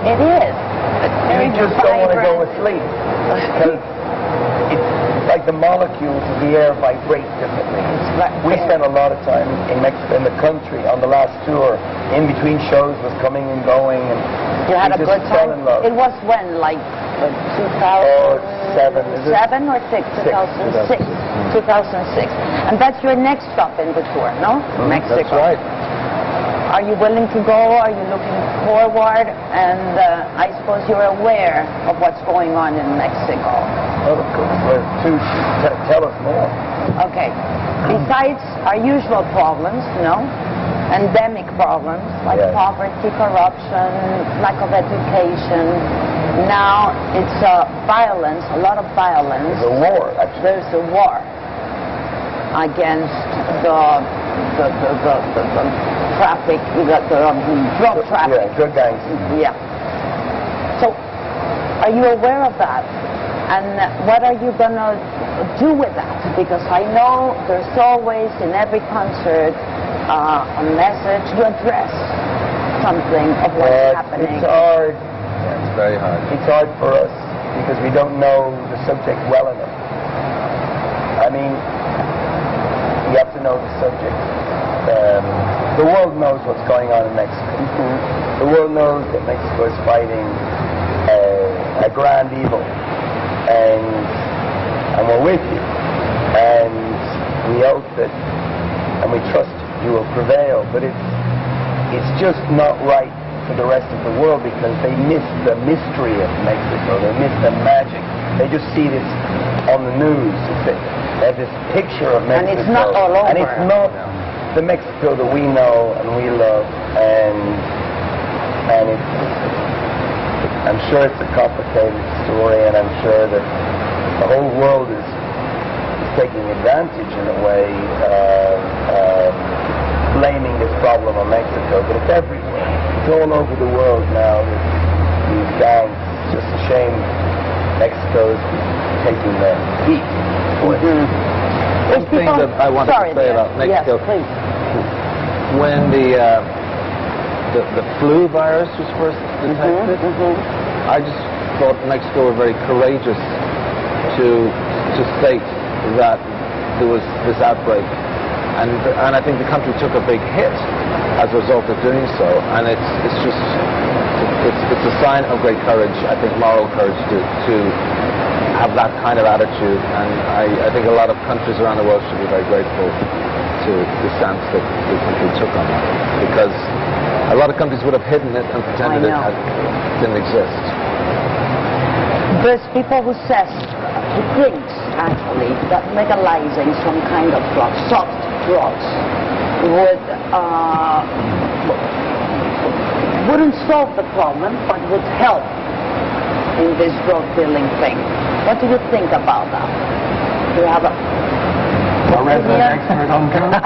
It is. You just don't want to go asleep. Because it's like the molecules of the air vibrate differently. We spent a lot of time in Mexico, in the country, on the last tour. In between shows was coming and going, and you had a good time. Fell in love. It was when, like 2007, is it? 7 or 6? 2006. 2006. And that's your next stop in the tour, no? Mexico. That's right. Are you willing to go? Are you looking forward? And I suppose you're aware of what's going on in Mexico. Oh, of course. Tell us more. Okay. Besides our usual problems, endemic problems like poverty, corruption, lack of education. Now it's violence, a lot of violence. There's a war, actually. There's a war against the traffic, drug traffic. Yeah, drug gangs. Yeah. So, are you aware of that? And what are you going to do with that? Because I know there's always, in every concert, a message to address something of what's happening. It's hard. Yeah, it's very hard. It's hard for us because we don't know the subject well enough. I mean, you have to know the subject. The world knows what's going on in Mexico. The world knows that Mexico is fighting a grand evil, and we're with you. And we hope that, and we trust you will prevail. But it's just not right for the rest of the world because they miss the mystery of Mexico. They miss the magic. They just see this on the news. They have this picture of Mexico. And it's not all over. And it's not the Mexico that we know and we love. And I'm sure it's a complicated story, and I'm sure that the whole world is taking advantage in a way, blaming this problem on Mexico, but it's everywhere. It's all over the world now, these gangs. It's just a shame Mexico is taking the heat for it. One thing that I wanted to say about Mexico, when the flu virus was first detected, I just thought Mexico were very courageous to state that there was this outbreak, and I think the country took a big hit as a result of doing so, and it's a sign of great courage, I think, moral courage to have that kind of attitude, and I think a lot of countries around the world should be very grateful to the stance that the country took on that, because a lot of countries would have hidden it and pretended it didn't exist. There's people who thinks actually that legalizing some kind of drugs, soft drugs, wouldn't solve the problem, but would help in this drug dealing thing. What do you think about that? Do you have a resident expert on drugs?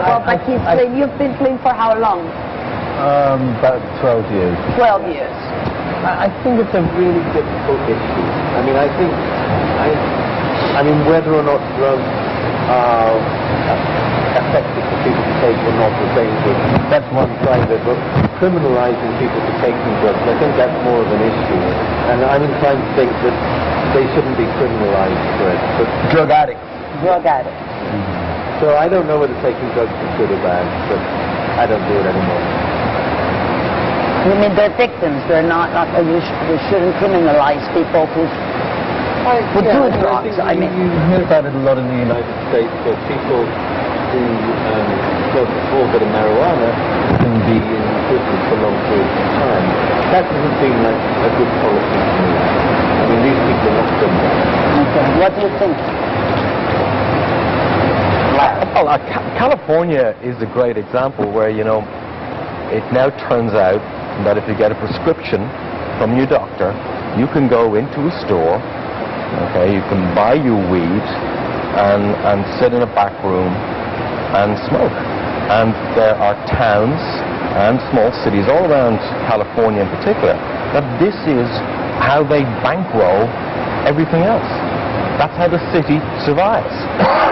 Well, but you've been clean for how long? About 12 years. 12 years. I think it's a really difficult issue. I mean, I mean, whether or not drugs are effective for people to take or not, the same thing. That's one side of it. But criminalizing people for taking drugs, I think that's more of an issue. And I'm inclined to think that they shouldn't be criminalized for it. But drug addicts. Drug addicts. So I don't know whether taking drugs is good or bad, but I don't do it anymore. You mean they're victims? They're not you shouldn't criminalize people who do drugs. I mean, you hear about it a lot in the United States, where people who smoke a small bit of marijuana can be in prison for long periods of time. That doesn't seem like a good policy to me. I mean, these people are not criminals. Okay. What do you think? Well, California is a great example where, it now turns out that if you get a prescription from your doctor, you can go into a store, you can buy your weed and sit in a back room and smoke. And there are towns and small cities all around California in particular that this is how they bankroll everything else. That's how the city survives.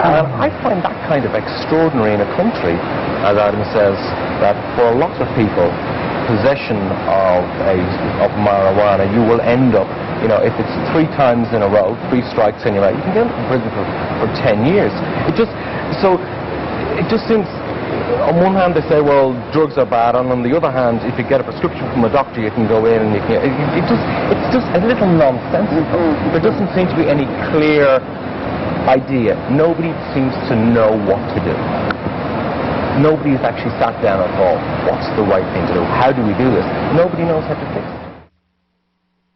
And I find that kind of extraordinary in a country, as Adam says, that for a lot of people, possession of marijuana, you will end up, you know, if it's 3 times in a row, 3 strikes in a row, you can go to prison for 10 years. It just seems, on one hand they say, well, drugs are bad, and on the other hand, if you get a prescription from a doctor, you can go in and you can, it's just a little nonsensical. There doesn't seem to be any clear idea. Nobody seems to know what to do. Nobody has actually sat down and thought, what's the right thing to do? How do we do this? Nobody knows how to fix it.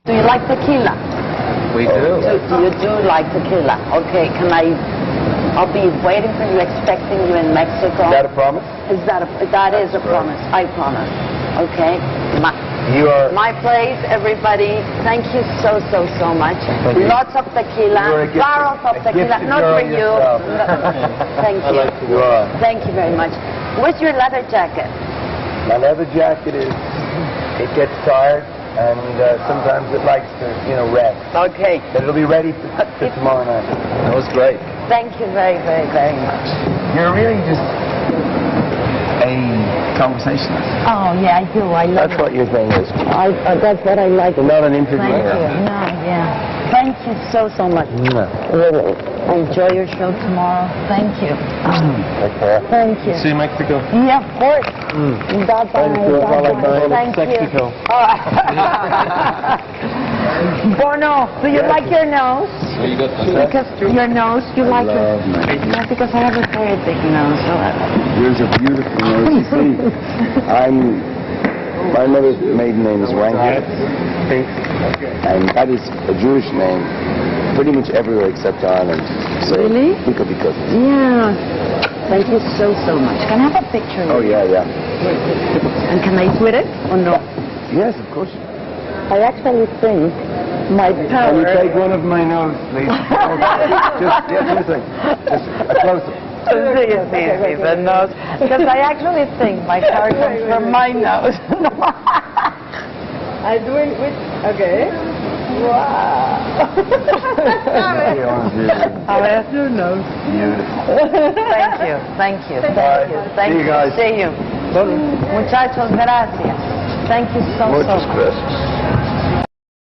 Do you like tequila? We do. You do like tequila. Okay, I'll be waiting for you, expecting you in Mexico. Is that a promise? That is a promise. I promise. Okay? My place, everybody. Thank you so much. Lots of tequila, barrels of tequila. Not for you. Thank you. Thank you very much. What's your leather jacket? My leather jacket it gets tired, and sometimes it likes to, rest. Okay. But it'll be ready for tomorrow night. That was great. Thank you very much. You're really just a conversationalist. Oh, yeah, I do. I love That's what your thing is. that's what I like. You're not an interviewer. Thank you. No, yeah. Thank you so much. Really. Enjoy your show tomorrow. Thank you. Take care. Thank you. See you in Mexico. Yeah, of course. Bye-bye. Thank you. Bye-bye. Thank you. Mexico. Bono, do you like your nose? Because your nose, you like it? Yeah, because I have a very big nose. So Yours are beautiful nose. You see, my mother's maiden name is Wangel, and that is a Jewish name pretty much everywhere except Ireland. So Really? Because. yeah. Thank you so much. Can I have a picture? Oh, yeah. And can I tweet it or no? Yes, of course. I actually think my power... Can you take one of my nose, please? Just a close-up. See, the nose. Because I actually think my power comes from my nose. I do it with... Okay. Wow. Your nose. Beautiful. Thank you. Bye. Thank See you guys. See you. Muchachos, gracias. Thank you so Muchas much. gracias.